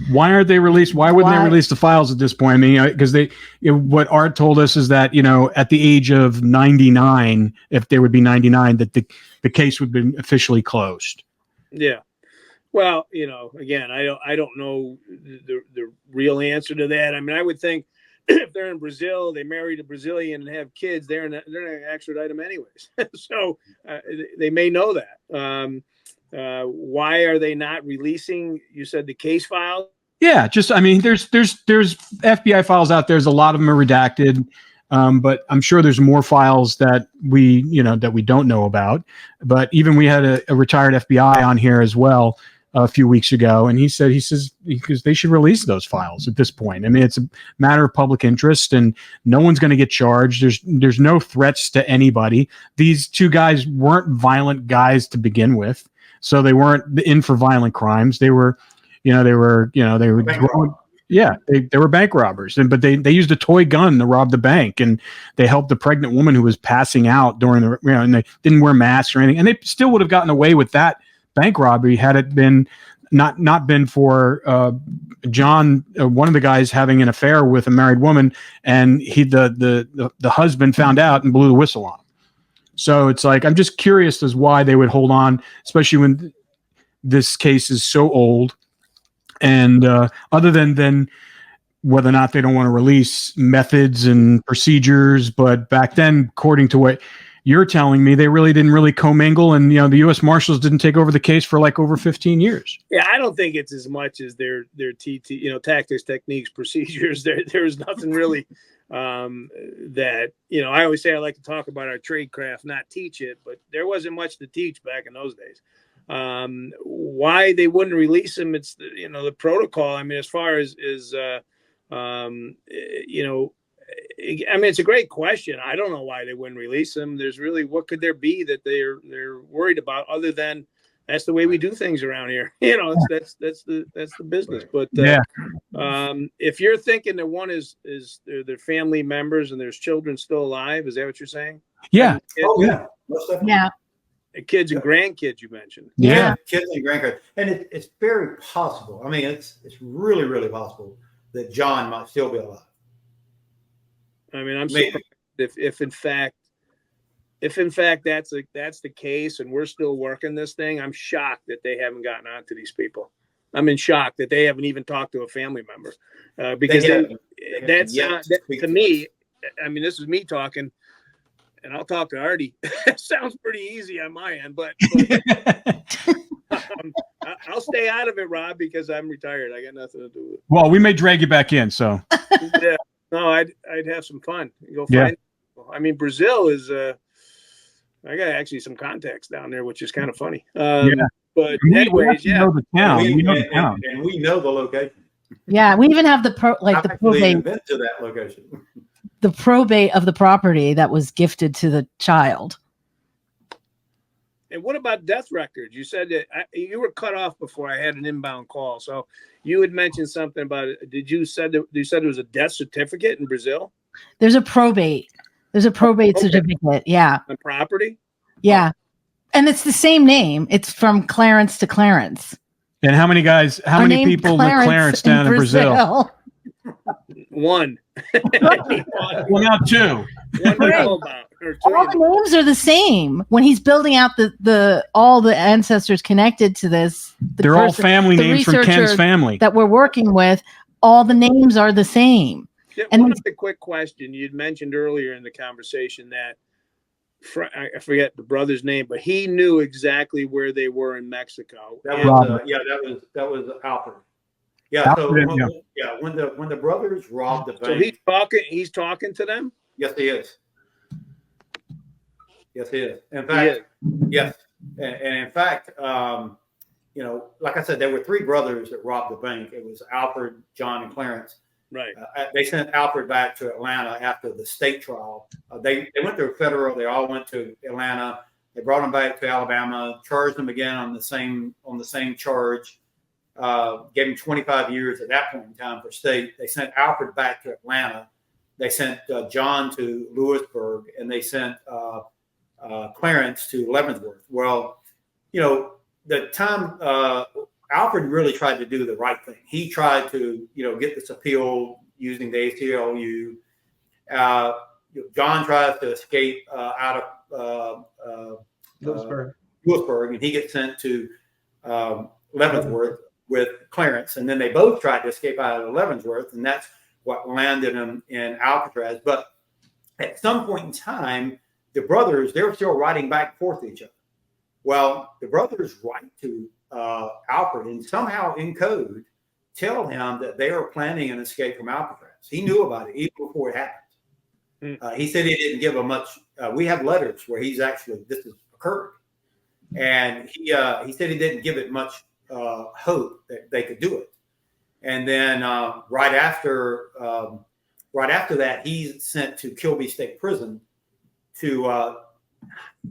[SPEAKER 1] why aren't they released? Why wouldn't they release the files at this point? I mean, because what Art told us is that, you know, at the age of 99, if there would be 99, that the case would have been officially closed.
[SPEAKER 2] Yeah. Well, you know, again, I don't know the real answer to that. I mean, I would think if they're in Brazil, they married a Brazilian and have kids, they're not going to extradite them anyways. So they may know that. Why are they not releasing, you said, the case file?
[SPEAKER 1] Yeah, just, I mean, there's FBI files out there. There's a lot of them are redacted. But I'm sure there's more files that we don't know about. But even we had a retired FBI on here as well a few weeks ago, and he says because they should release those files at this point. I mean, it's a matter of public interest, and no one's going to get charged. There's no threats to anybody. These 2 guys weren't violent guys to begin with, so they weren't in for violent crimes. They were growing. Yeah, they were bank robbers, but they used a toy gun to rob the bank, and they helped the pregnant woman who was passing out during the, and they didn't wear masks or anything, and they still would have gotten away with that bank robbery had it been not been for John, one of the guys, having an affair with a married woman, and the husband found out and blew the whistle on him. So it's like, I'm just curious as why they would hold on, especially when this case is so old. And other than whether or not they don't want to release methods and procedures, but back then, according to what you're telling me, they really didn't commingle, and the U.S. Marshals didn't take over the case for like over 15 years.
[SPEAKER 2] Yeah, I don't think it's as much as their TT, tactics, techniques, procedures. There's nothing really that, I always say I like to talk about our trade craft, not teach it, but there wasn't much to teach back in those days. Why they wouldn't release him, it's the protocol. I mean, as far as it's a great question. I don't know why they wouldn't release him. There's really, what could there be that they're worried about other than that's the way we do things around here. That's the business. But if you're thinking that one is their family members and there's children still alive, is that what you're saying?
[SPEAKER 1] Yeah.
[SPEAKER 5] Yeah.
[SPEAKER 2] Kids and grandkids, you mentioned.
[SPEAKER 1] Yeah.
[SPEAKER 3] Kids and grandkids. And it's very possible. I mean, it's really, really possible that John might still be alive.
[SPEAKER 2] I mean, I'm surprised if in fact that's the case and we're still working this thing. I'm shocked that they haven't gotten on to these people. I'm in shock that they haven't even talked to a family member, because to me, I mean, this is me talking, and I'll talk to Artie. It sounds pretty easy on my end, but I'll stay out of it, Rob, because I'm retired. I got nothing to do with it.
[SPEAKER 1] Well, we may drag you back in, so.
[SPEAKER 2] Yeah. No, I'd have some fun. Go find people. I mean, Brazil is I got actually some contacts down there, which is kind of funny. But anyways,
[SPEAKER 1] we know the town. We know the town.
[SPEAKER 3] And we know the location.
[SPEAKER 5] Yeah, we even have the probate.
[SPEAKER 3] Been to that location.
[SPEAKER 5] The probate of the property that was gifted to the child.
[SPEAKER 2] And what about death records? You said that you were cut off before I had an inbound call. So you had mentioned something about it. You said there was a death certificate in Brazil?
[SPEAKER 5] There's a probate. There's a probate certificate. Yeah.
[SPEAKER 2] The property?
[SPEAKER 5] Yeah. And it's the same name. It's from Clarence to Clarence.
[SPEAKER 1] And how many people with Clarence down in Brazil?
[SPEAKER 2] One.
[SPEAKER 1] Well, now two.
[SPEAKER 5] All the names are the same. When he's building out all the ancestors connected to this,
[SPEAKER 1] they're all family names from Ken's family
[SPEAKER 5] that we're working with. All the names are the same.
[SPEAKER 2] Yeah, and one other quick question. You'd mentioned earlier in the conversation that I forget the brother's name, but he knew exactly where they were in Mexico.
[SPEAKER 3] That was Alfred. Yeah.
[SPEAKER 1] Alfred,
[SPEAKER 3] when the brothers robbed the bank.
[SPEAKER 2] So he's talking to them?
[SPEAKER 3] Yes, he is. Yes, he is. In fact, yes. And in fact, like I said, there were three brothers that robbed the bank. It was Alfred, John, and Clarence.
[SPEAKER 2] Right.
[SPEAKER 3] They sent Alfred back to Atlanta after the state trial. They went to federal. They all went to Atlanta. They brought him back to Alabama, charged him again on the same charge. Gave him 25 years at that point in time for state. They sent Alfred back to Atlanta. They sent John to Lewisburg, and they sent Clarence to Leavenworth. Well, the time Alfred really tried to do the right thing. He tried to, get this appeal using the ACLU. John tries to escape out of Lewisburg, and he gets sent to Leavenworth with Clarence. And then they both tried to escape out of Leavenworth, and that's what landed them in Alcatraz. But at some point in time, the brothers, they were still writing back and forth to each other. Well, the brothers write to Alfred and somehow in code tell him that they are planning an escape from Alcatraz. He knew about it even before it happened. He said he didn't give a much. We have letters where this has occurred, and he said he didn't give it much hope that they could do it. And then right after that, he's sent to Kilby State Prison to.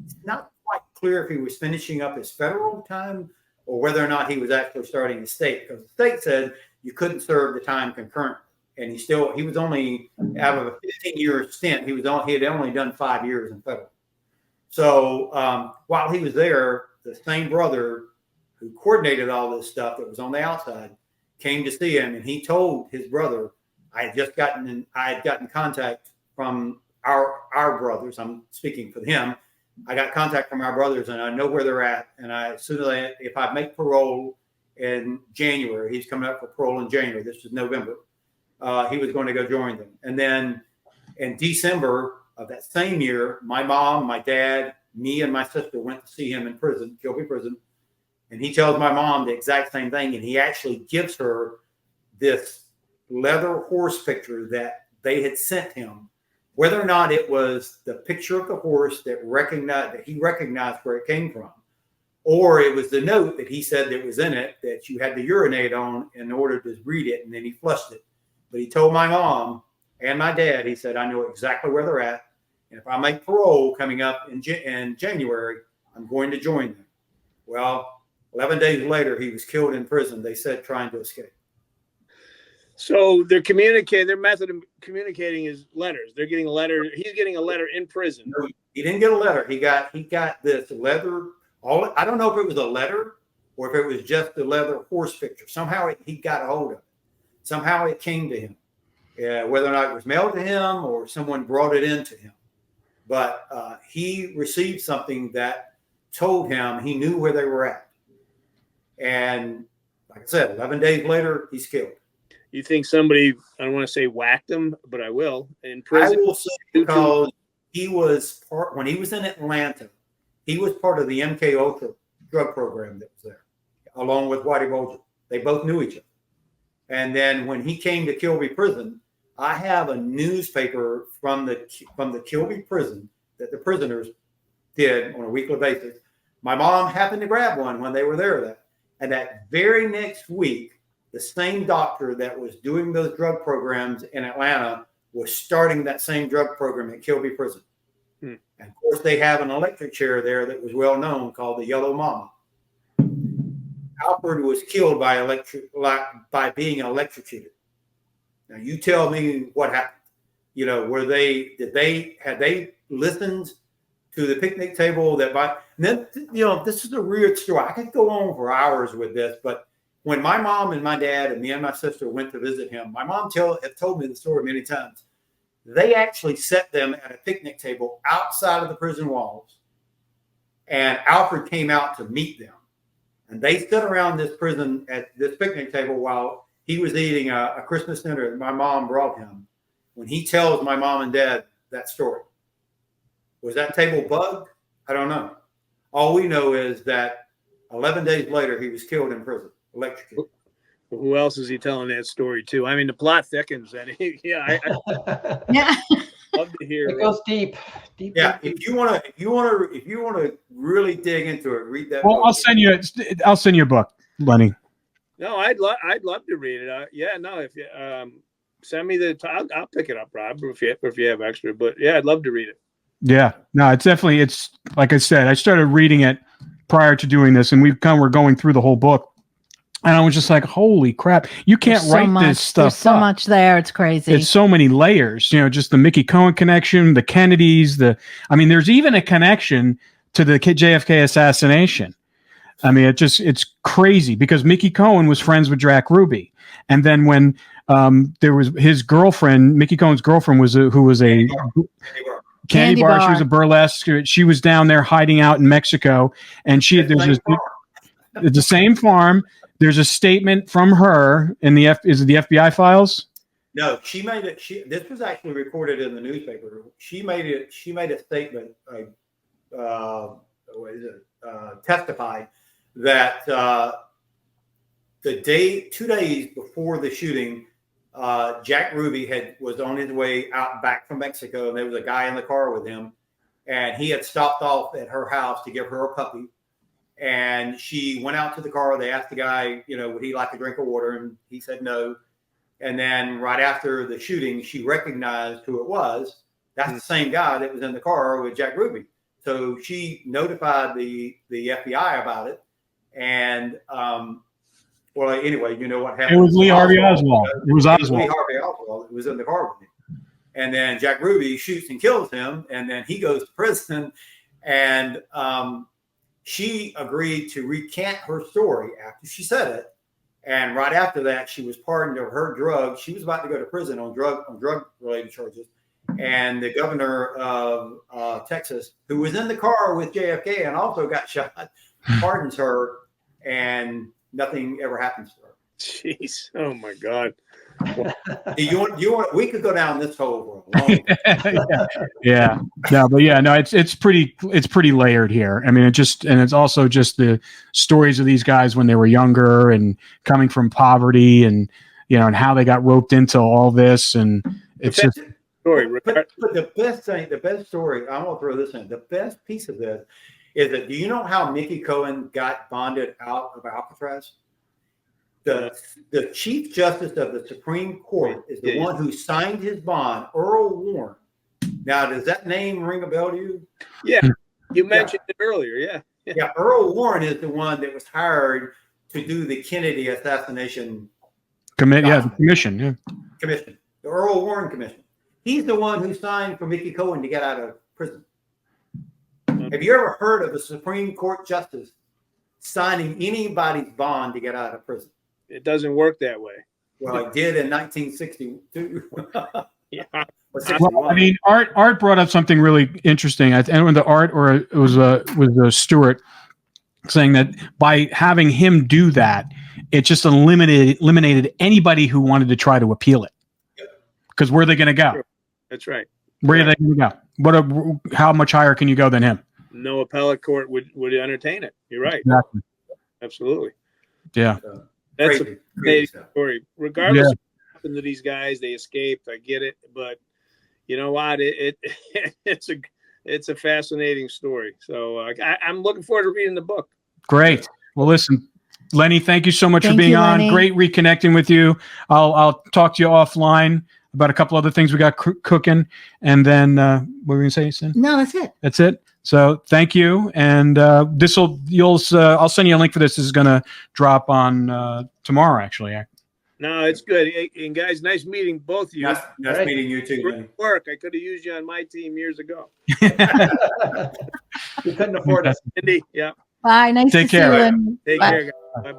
[SPEAKER 3] It's not quite clear if he was finishing up his federal time or whether or not he was actually starting his state, because the state said you couldn't serve the time concurrently. And he was only out of a 15-year stint. He had only done 5 years in federal. So while he was there, the same brother who coordinated all this stuff that was on the outside came to see him, and he told his brother, I had gotten contact from our brothers. I'm speaking for him. I got contact from our brothers, and I know where they're at. And if I make parole in January, he's coming up for parole in January. This is November. He was going to go join them. And then in December of that same year, my mom, my dad, me, and my sister went to see him in prison, Kilby Prison. And he tells my mom the exact same thing. And he actually gives her this leather horse picture that they had sent him, whether or not it was the picture of the horse that he recognized where it came from, or it was the note that he said that was in it that you had to urinate on in order to read it, and then he flushed it. But he told my mom and my dad, he said, I know exactly where they're at, and if I make parole coming up in January, I'm going to join them. Well, 11 days later, he was killed in prison, they said, trying to escape.
[SPEAKER 2] So they're communicating. Their method of communicating is letters. They're getting a letter. He's getting a letter in prison.
[SPEAKER 3] No, he didn't get a letter. He got this leather. I don't know if it was a letter or if it was just the leather horse picture. Somehow he got a hold of it. Somehow it came to him. Whether or not it was mailed to him or someone brought it in to him. But he received something that told him he knew where they were at. And like I said, 11 days later, he's killed.
[SPEAKER 2] You think somebody, I don't want to say whacked him, but I will, in prison?
[SPEAKER 3] I will say because he was when he was in Atlanta, he was part of the MK Ultra drug program that was there, along with Whitey Bulger. They both knew each other. And then when he came to Kilby Prison, I have a newspaper from the Kilby Prison that the prisoners did on a weekly basis. My mom happened to grab one when they were there. And that very next week, the same doctor that was doing those drug programs in Atlanta was starting that same drug program at Kilby Prison. And of course, they have an electric chair there that was well known called the Yellow Mama. Alfred was killed by being electrocuted. Now, you tell me what happened. You know, had they listened to the picnic table then, you know, this is a weird story. I could go on for hours with this, but when my mom and my dad and me and my sister went to visit him, my mom had told me the story many times. They actually set them at a picnic table outside of the prison walls, and Alfred came out to meet them. And they stood around this prison at this picnic table while he was eating a Christmas dinner that my mom brought him. When he tells my mom and dad that story, was that table bugged? I don't know. All we know is that 11 days later, he was killed in prison. Electrocuted.
[SPEAKER 2] Who else is he telling that story to? I mean, the plot thickens, and yeah,
[SPEAKER 5] Yeah.
[SPEAKER 2] love to hear.
[SPEAKER 4] It goes deep.
[SPEAKER 3] Yeah,
[SPEAKER 4] deep.
[SPEAKER 3] if you want to really dig into it, read that.
[SPEAKER 1] Well,
[SPEAKER 3] book.
[SPEAKER 1] I'll send you a book, Lenny.
[SPEAKER 2] No, I'd love to read it. If you send me I'll pick it up, Rob, if you have extra. But yeah, I'd love to read it.
[SPEAKER 1] Yeah, no, it's like I said, I started reading it prior to doing this, and we're going through the whole book. And I was just like, holy crap, you can't write this stuff.
[SPEAKER 5] There's so much there. It's crazy.
[SPEAKER 1] It's so many layers, you know, just the Mickey Cohen connection, the Kennedys, there's even a connection to the JFK assassination. I mean, it's crazy because Mickey Cohen was friends with Jack Ruby. And then when there was his girlfriend, Mickey Cohen's girlfriend who was a Candy Bar. She was a burlesque. She was down there hiding out in Mexico. And it's the same farm. There's a statement from her in the FBI files?
[SPEAKER 3] No, she made it. This was actually recorded in the newspaper. She made a statement, testified that 2 days before the shooting, Jack Ruby was on his way out back from Mexico, and there was a guy in the car with him, and he had stopped off at her house to give her a puppy. And she went out to the car. They asked the guy, would he like a drink of water? And he said no. And then right after the shooting, she recognized who it was. That's the same guy that was in the car with Jack Ruby. So she notified the FBI about it. And, anyway, you know what happened?
[SPEAKER 1] It was Lee Harvey Oswald. It was Oswald.
[SPEAKER 3] Lee Harvey Oswald was in the car with him. And then Jack Ruby shoots and kills him. And then he goes to prison. And she agreed to recant her story after she said it. And right after that, she was pardoned of her drugs. She was about to go to prison on drug-related charges. And the governor of Texas, who was in the car with JFK and also got shot, pardons her, and nothing ever happens to her.
[SPEAKER 2] Jeez. Oh, my God.
[SPEAKER 3] We could go down this hole for a long time.
[SPEAKER 1] It's pretty layered here. I mean, it's also just the stories of these guys when they were younger and coming from poverty, and and how they got roped into all this, and it's just
[SPEAKER 2] Story.
[SPEAKER 3] But the best thing, the best story, I'm gonna throw this in. The best piece of this is that, do you know how Mickey Cohen got bonded out of Alcatraz? The Chief Justice of the Supreme Court is the one who signed his bond, Earl Warren. Now, does that name ring a bell to you?
[SPEAKER 2] Yeah, you mentioned it earlier. Yeah,
[SPEAKER 3] Earl Warren is the one that was hired to do the Kennedy assassination
[SPEAKER 1] commission. Yeah.
[SPEAKER 3] Commission, the Earl Warren Commission. He's the one who signed for Mickey Cohen to get out of prison. Have you ever heard of a Supreme Court justice signing anybody's bond to get out of prison?
[SPEAKER 2] It doesn't work that way.
[SPEAKER 3] Well, it did in 1962.
[SPEAKER 2] Yeah.
[SPEAKER 1] Well, I mean, Art brought up something really interesting. I don't know the Art or it was Stewart saying that by having him do that, it just eliminated anybody who wanted to try to appeal it. Because where are they going to go?
[SPEAKER 2] That's right.
[SPEAKER 1] Where are they going to go? How much higher can you go than him?
[SPEAKER 2] No appellate court would entertain it. You're right.
[SPEAKER 1] Exactly.
[SPEAKER 2] Absolutely.
[SPEAKER 1] Yeah.
[SPEAKER 2] That's
[SPEAKER 3] Crazy,
[SPEAKER 2] a fascinating story. Regardless of what happened to these guys, they escaped. I get it, but you know what? It's a fascinating story. So I'm looking forward to reading the book.
[SPEAKER 1] Great. Well, listen, Lenny, thank you so much for being on. Lenny. Great reconnecting with you. I'll talk to you offline about a couple other things we got cooking, and then what were we gonna say, Sin?
[SPEAKER 5] No, that's it.
[SPEAKER 1] That's it. So thank you, and I'll send you a link for this. This is gonna drop on tomorrow, actually.
[SPEAKER 2] No, it's good. And guys, nice meeting both of you.
[SPEAKER 3] Nice meeting you too.
[SPEAKER 2] Great work. I could have used you on my team years ago.
[SPEAKER 4] You couldn't afford it.
[SPEAKER 2] Cindy, yeah.
[SPEAKER 5] Bye. Nice
[SPEAKER 1] Take
[SPEAKER 5] to
[SPEAKER 1] care.
[SPEAKER 5] see you.
[SPEAKER 2] Take care, guys. Bye.